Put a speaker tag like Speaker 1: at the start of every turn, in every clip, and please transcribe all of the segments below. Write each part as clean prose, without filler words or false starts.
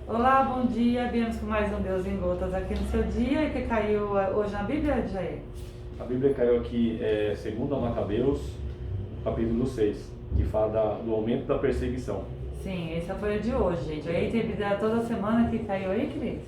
Speaker 1: Olá, bom dia. Viemos com mais um Deus em Gotas aqui no seu dia, que caiu hoje na Bíblia, Jair.
Speaker 2: A Bíblia caiu aqui, segundo Macabeus, capítulo 6, que fala do aumento da perseguição.
Speaker 1: Sim, essa foi a de hoje, gente. Aí tem Bíblia toda semana que caiu aí, Cris?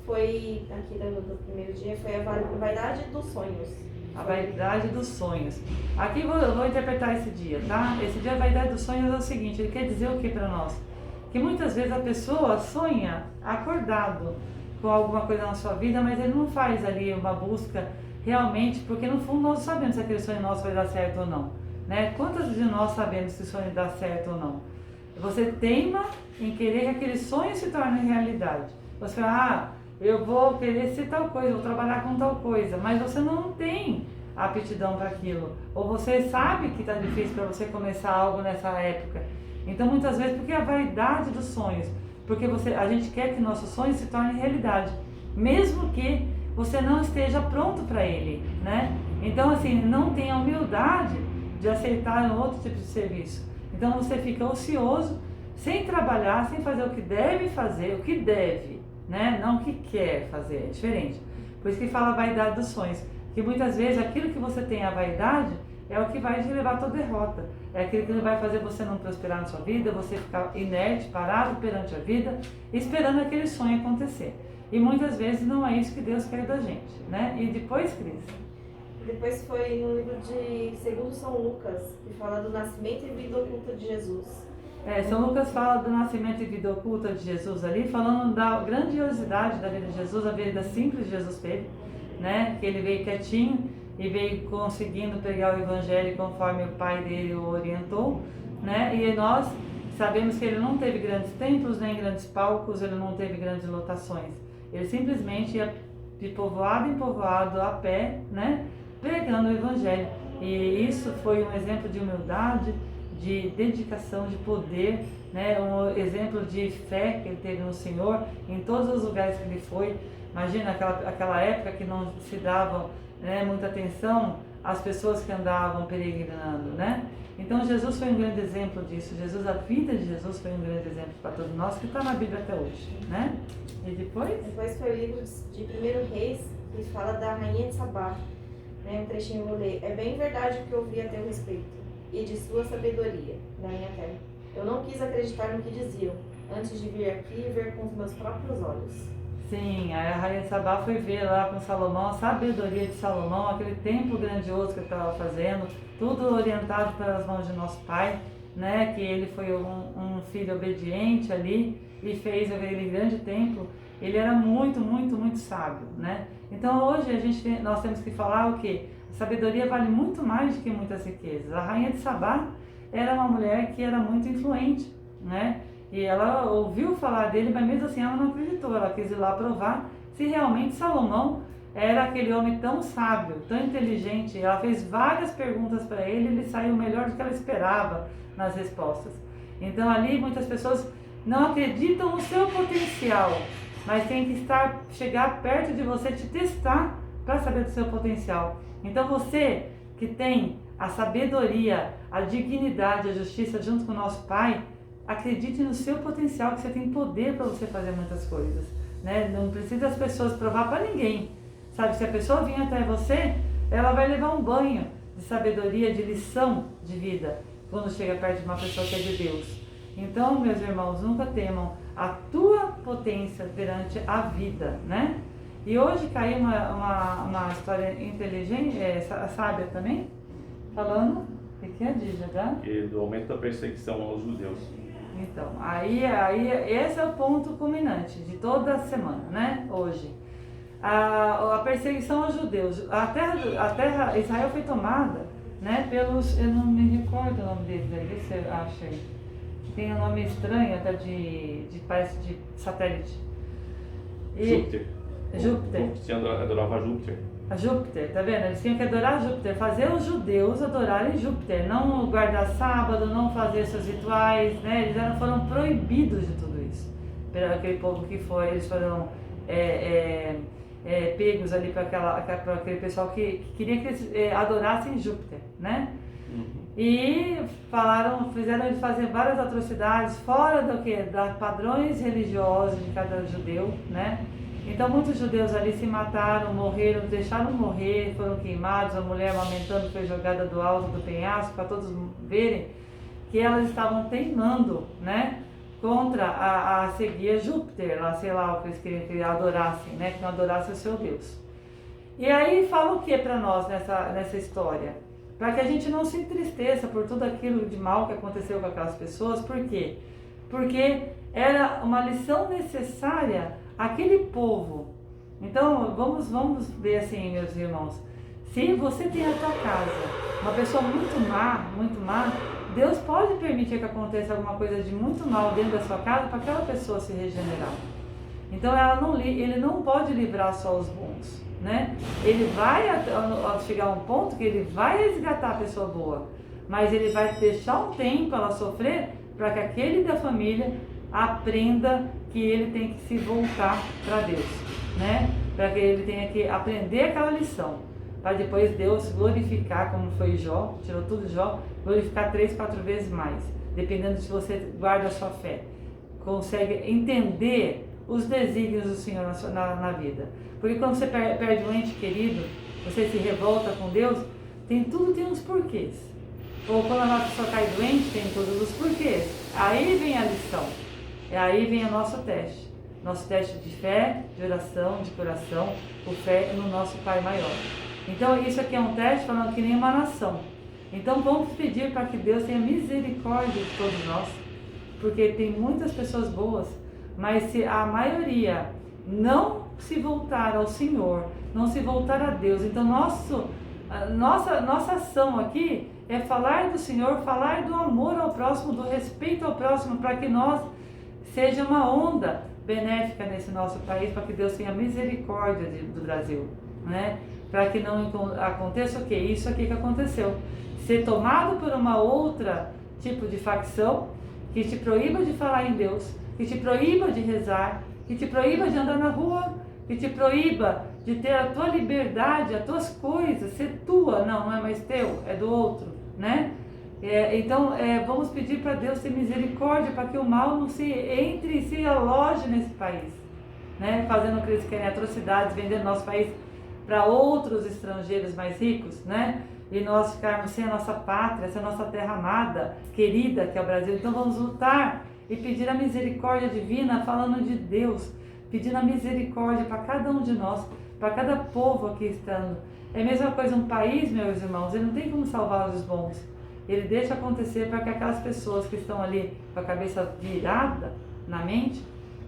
Speaker 3: Foi, aqui do primeiro dia, foi a vaidade dos sonhos.
Speaker 1: A vaidade dos sonhos. Aqui eu vou interpretar esse dia, tá? Esse dia, a vaidade dos sonhos é o seguinte, ele quer dizer o que para nós? Que muitas vezes a pessoa sonha acordado com alguma coisa na sua vida, mas ele não faz ali uma busca realmente, porque no fundo nós sabemos se aquele sonho nosso vai dar certo ou não, né? Quantas de nós sabemos se o sonho dá certo ou não? Você teima em querer que aquele sonho se torne realidade. Você fala, eu vou querer ser tal coisa, vou trabalhar com tal coisa, mas você não tem aptidão para aquilo, ou você sabe que está difícil para você começar algo nessa época. Então muitas vezes porque a vaidade dos sonhos, porque a gente quer que nossos sonhos se tornem realidade, mesmo que você não esteja pronto para ele, né? Então assim, não tem a humildade de aceitar um outro tipo de serviço. Então você fica ocioso, sem trabalhar, sem fazer o que deve fazer, o que deve, né? Não o que quer fazer, é diferente. Por isso que fala a vaidade dos sonhos, que muitas vezes aquilo que você tem a vaidade é o que vai te levar à tua derrota. É aquilo que vai fazer você não prosperar na sua vida, você ficar inerte, parado perante a vida, esperando aquele sonho acontecer. E muitas vezes não é isso que Deus quer da gente, né? E depois, Cris?
Speaker 3: Depois foi no livro de segundo São Lucas, que fala do nascimento e vida oculta de Jesus.
Speaker 1: São Lucas fala do nascimento e vida oculta de Jesus ali, falando da grandiosidade da vida de Jesus, a vida simples de Jesus teve, né? Que ele veio quietinho e veio conseguindo pregar o evangelho conforme o pai dele o orientou, né? E nós sabemos que ele não teve grandes templos, nem grandes palcos, ele não teve grandes lotações. Ele simplesmente ia de povoado em povoado a pé, né? Pregando o evangelho. E isso foi um exemplo de humildade, de dedicação, de poder, né? Um exemplo de fé que ele teve no Senhor em todos os lugares que ele foi. Imagina aquela época que não se dava, né, muita atenção às pessoas que andavam peregrinando, né? Então Jesus foi um grande exemplo disso. A vida de Jesus foi um grande exemplo para todos nós, que está na Bíblia até hoje, né? E depois?
Speaker 3: Depois foi o livro de 1 Reis, que fala da rainha de Sabá, né? Um trechinho eu vou ler. É bem verdade o que eu ouvi a teu respeito, e de sua sabedoria, da minha terra. Eu não quis acreditar no que diziam, antes de vir aqui e ver com os meus próprios olhos.
Speaker 1: Sim, a rainha de Sabá foi ver lá com Salomão a sabedoria de Salomão, aquele templo grandioso que ele estava fazendo, tudo orientado pelas mãos de nosso pai, né? Que ele foi um filho obediente ali e fez aquele grande templo. Ele era muito, muito, muito sábio, né? Então hoje nós temos que falar o quê? A sabedoria vale muito mais do que muitas riquezas. A rainha de Sabá era uma mulher que era muito influente, né? E ela ouviu falar dele, mas mesmo assim ela não acreditou. Ela quis ir lá provar se realmente Salomão era aquele homem tão sábio, tão inteligente. Ela fez várias perguntas para ele e ele saiu melhor do que ela esperava nas respostas. Então ali muitas pessoas não acreditam no seu potencial, mas tem que chegar perto de você, te testar para saber do seu potencial. Então você que tem a sabedoria, a dignidade, a justiça junto com o nosso Pai, acredite no seu potencial, que você tem poder para você fazer muitas coisas, né? Não precisa as pessoas provar para ninguém, sabe? Se a pessoa vir até você, ela vai levar um banho de sabedoria, de lição de vida, quando chega perto de uma pessoa que é de Deus. Então, meus irmãos, nunca temam a tua potência perante a vida, né? E hoje caiu uma história inteligente, sábia também, falando, o que é, Dígia, tá?
Speaker 2: E do aumento da perseguição aos judeus.
Speaker 1: Então, aí esse é o ponto culminante de toda a semana, né? Hoje. A perseguição aos judeus. A terra Israel foi tomada, né, pelos, eu não me recordo o nome deles aí, vê se você acha aí. Tem um nome estranho, até parece de satélite.
Speaker 2: Júpiter.
Speaker 1: Júpiter.
Speaker 2: O cristiano adorava Júpiter.
Speaker 1: A Júpiter, tá vendo? Eles tinham que adorar Júpiter, fazer os judeus adorarem Júpiter, não guardar sábado, não fazer seus rituais, né? Eles foram proibidos de tudo isso. Pelo aquele povo que foi, eles foram pegos ali para aquele pessoal que queria que eles adorassem Júpiter, né?
Speaker 2: Uhum.
Speaker 1: e fizeram ele fazer várias atrocidades fora dos padrões religiosos de cada judeu, né? Então muitos judeus ali se mataram, morreram, deixaram morrer, foram queimados, a mulher amamentando foi jogada do alto do penhasco para todos verem que elas estavam teimando, né? Contra a seguir Júpiter, lá, sei lá o que eles queriam que adorassem, né? Que não adorassem o seu Deus. E aí fala o que para nós nessa história? Para que a gente não se entristeça por tudo aquilo de mal que aconteceu com aquelas pessoas. Por quê? Porque era uma lição necessária àquele povo. Então vamos ver assim, meus irmãos. Se você tem a tua casa uma pessoa muito má, Deus pode permitir que aconteça alguma coisa de muito mal dentro da sua casa para aquela pessoa se regenerar. Então ele não pode livrar só os bons, né? Ele vai chegar a um ponto que ele vai resgatar a pessoa boa, mas ele vai deixar um tempo ela sofrer para que aquele da família aprenda que ele tem que se voltar para Deus, né? Para que ele tenha que aprender aquela lição, para depois Deus glorificar, como foi Jó, tirou tudo de Jó, glorificar 3, 4 vezes mais, dependendo se você guarda a sua fé, consegue entender os desígnios do Senhor na vida. Porque quando você perde um ente querido, você se revolta com Deus, tudo tem uns porquês. Ou quando a nossa pessoa cai doente, tem todos os porquês. Aí vem a lição, aí vem o nosso teste de fé, de oração, de coração, o fé no nosso Pai maior. Então isso aqui é um teste falando que nem uma nação. Então vamos pedir para que Deus tenha misericórdia de todos nós, porque tem muitas pessoas boas, mas se a maioria não se voltar ao Senhor, não se voltar a Deus, então nossa ação aqui é falar do Senhor, falar do amor ao próximo, do respeito ao próximo, para que nós seja uma onda benéfica nesse nosso país, para que Deus tenha misericórdia do Brasil, né? Para que não aconteça o quê? Isso aqui que aconteceu. Ser tomado por uma outra tipo de facção que te proíba de falar em Deus, que te proíba de rezar, que te proíba de andar na rua, que te proíba de ter a tua liberdade, as tuas coisas, ser tua, não é mais teu, é do outro, né? Então vamos pedir para Deus ter misericórdia para que o mal não se entre e se aloje nesse país, né? Fazendo o que eles querem, atrocidades, vendendo nosso país para outros estrangeiros mais ricos, né? E nós ficarmos sem a nossa pátria, sem a nossa terra amada, querida, que é o Brasil. Então vamos lutar e pedir a misericórdia divina, falando de Deus, pedindo a misericórdia para cada um de nós, para cada povo aqui estando. É a mesma coisa, um país, meus irmãos, ele não tem como salvar os bons. Ele deixa acontecer para que aquelas pessoas que estão ali com a cabeça virada na mente,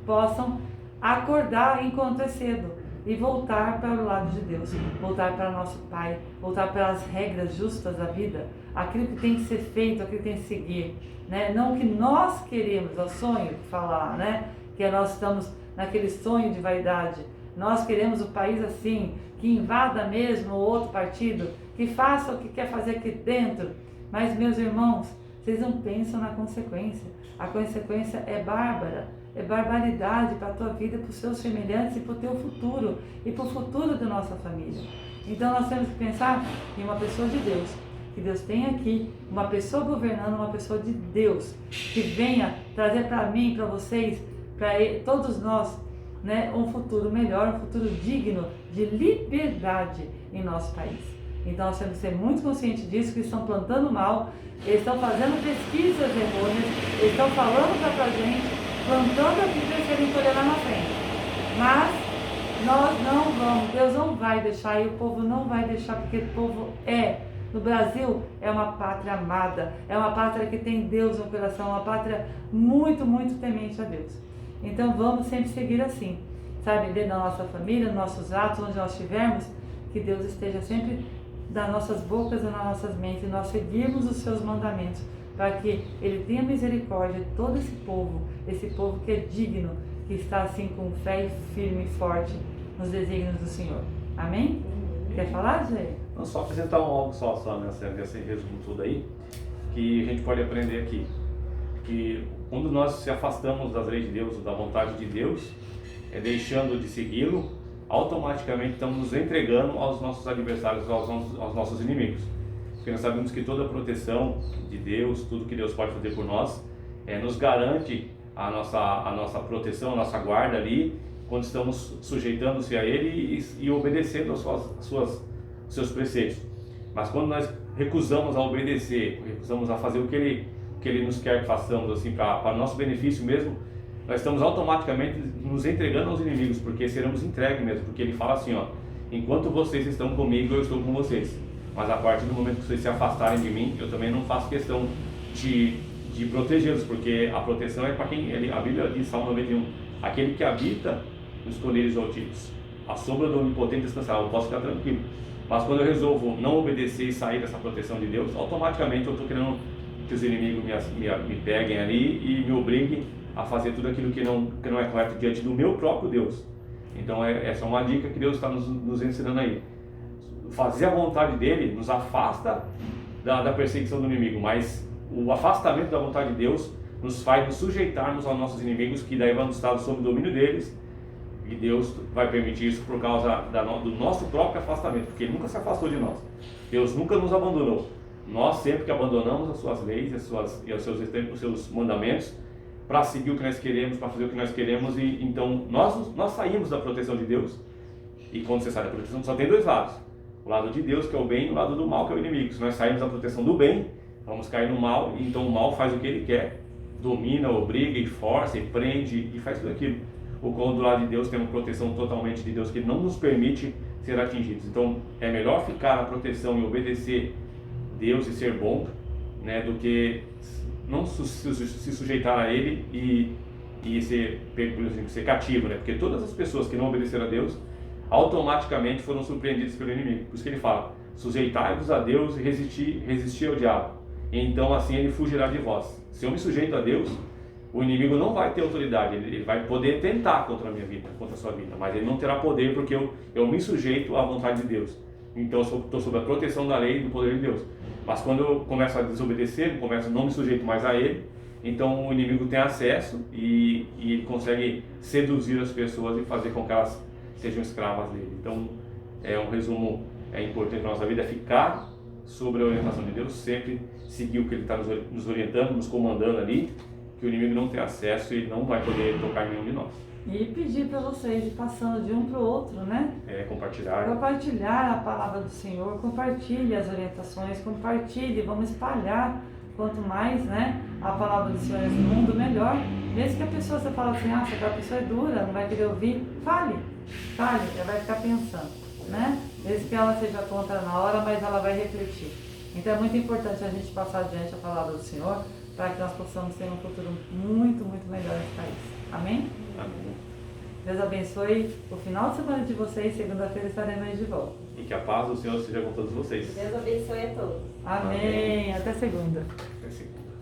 Speaker 1: possam acordar enquanto é cedo e voltar para o lado de Deus, voltar para nosso Pai, voltar para as regras justas da vida, aquilo que tem que ser feito, aquilo que tem que seguir, né? Não o que nós queremos, é o sonho de falar, né? Que nós estamos naquele sonho de vaidade. Nós queremos o país assim, que invada mesmo o outro partido, que faça o que quer fazer aqui dentro. Mas, meus irmãos, vocês não pensam na consequência. A consequência é bárbara, é barbaridade para a tua vida, para os seus semelhantes e para o teu futuro e para o futuro da nossa família. Então nós temos que pensar em uma pessoa de Deus, que Deus tem aqui, uma pessoa governando, uma pessoa de Deus, que venha trazer para mim, para vocês, para todos nós, né, um futuro melhor, um futuro digno de liberdade em nosso país. Então nós temos que ser muito conscientes disso, que estão plantando mal, eles estão fazendo pesquisas errôneas, eles estão falando para a gente, plantando aqui para eles querem colher lá na frente. Mas nós não vamos, Deus não vai deixar e o povo não vai deixar, porque o povo no Brasil é uma pátria amada, é uma pátria que tem Deus no coração, uma pátria muito, muito temente a Deus. Então vamos sempre seguir assim, sabe, dentro da nossa família, nos nossos atos, onde nós estivermos, que Deus esteja sempre nas nossas bocas e nas nossas mentes, e nós seguirmos os seus mandamentos, para que Ele tenha misericórdia de todo esse povo que é digno, que está assim com fé firme e forte nos desígnios do Senhor. Amém? Quer falar, Zé?
Speaker 2: Não, só apresentar algo só nesse resumo tudo aí, que a gente pode aprender aqui. Que quando nós se afastamos das leis de Deus, da vontade de Deus, deixando de segui-lo, automaticamente estamos nos entregando aos nossos adversários, aos nossos inimigos. porque nós sabemos que toda a proteção de Deus, tudo que Deus pode fazer por nós, nos garante a nossa proteção, a nossa guarda ali, quando estamos sujeitando-se a Ele e obedecendo aos seus preceitos. Mas quando nós recusamos a obedecer, recusamos a fazer o que Ele nos quer que façamos, assim, para nosso benefício mesmo, nós estamos automaticamente nos entregando aos inimigos, porque seremos entregues mesmo, porque Ele fala assim, ó, enquanto vocês estão comigo, eu estou com vocês, mas a partir do momento que vocês se afastarem de mim, eu também não faço questão de protegê-los, porque a proteção é para quem, a Bíblia diz, Salmo 91, aquele que habita nos esconderijos altivos, a sombra do Onipotente descansará, eu posso ficar tranquilo. Mas quando eu resolvo não obedecer e sair dessa proteção de Deus, automaticamente eu estou querendo que os inimigos me peguem ali e me obriguem a fazer tudo aquilo que não é correto diante do meu próprio Deus. Então essa é uma dica que Deus está nos ensinando aí. Fazer a vontade dele nos afasta da perseguição do inimigo, mas o afastamento da vontade de Deus nos faz nos sujeitarmos aos nossos inimigos, que daí vamos estar sob o domínio deles, e Deus vai permitir isso por causa do nosso próprio afastamento, porque Ele nunca se afastou de nós. Deus nunca nos abandonou. Nós sempre que abandonamos as suas leis, os seus mandamentos, para seguir o que nós queremos, para fazer o que nós queremos, e então nós saímos da proteção de Deus. E quando você sai da proteção, só tem dois lados: o lado de Deus, que é o bem, e o lado do mal, que é o inimigo. Se nós saímos da proteção do bem, vamos cair no mal, e então o mal faz o que ele quer, domina, obriga, e força, e prende, e faz tudo aquilo. O qual do lado de Deus tem uma proteção totalmente de Deus, que não nos permite ser atingidos. Então é melhor ficar na proteção e obedecer Deus e ser bom, né, do que não se sujeitar a Ele e ser cativo, né? Porque todas as pessoas que não obedeceram a Deus automaticamente foram surpreendidas pelo inimigo. Por isso que ele fala: sujeitai-vos a Deus e resistir ao diabo, então assim ele fugirá de vós. Se eu me sujeito a Deus, o inimigo não vai ter autoridade, ele vai poder tentar contra a minha vida, contra a sua vida, mas ele não terá poder, porque eu me sujeito à vontade de Deus. Então eu estou sob a proteção da lei e do poder de Deus. Mas quando eu começo a desobedecer, não me sujeito mais a ele, então o inimigo tem acesso e ele consegue seduzir as pessoas e fazer com que elas sejam escravas dele. Então um resumo importante para a nossa vida: é ficar sobre a orientação de Deus, sempre seguir o que Ele está nos orientando, nos comandando ali, que o inimigo não tem acesso e não vai poder tocar em nenhum de nós.
Speaker 1: E pedir para vocês ir passando de um para o outro, né? Compartilhar a palavra do Senhor, compartilhe as orientações, compartilhe, vamos espalhar. Quanto mais, né, a palavra do Senhor nesse mundo, melhor. Mesmo que a pessoa, você fala assim, se aquela pessoa é dura, não vai querer ouvir, fale, ela vai ficar pensando, né? Mesmo que ela seja contra na hora, mas ela vai refletir. Então é muito importante a gente passar adiante a palavra do Senhor, para que nós possamos ter um futuro muito, muito melhor nesse país. Amém?
Speaker 2: Amém.
Speaker 1: Deus abençoe o final de semana de vocês. Segunda-feira estaremos de volta.
Speaker 2: E que a paz do Senhor seja com todos vocês.
Speaker 3: Deus abençoe a todos.
Speaker 1: Amém. Até segunda.
Speaker 2: Até segunda.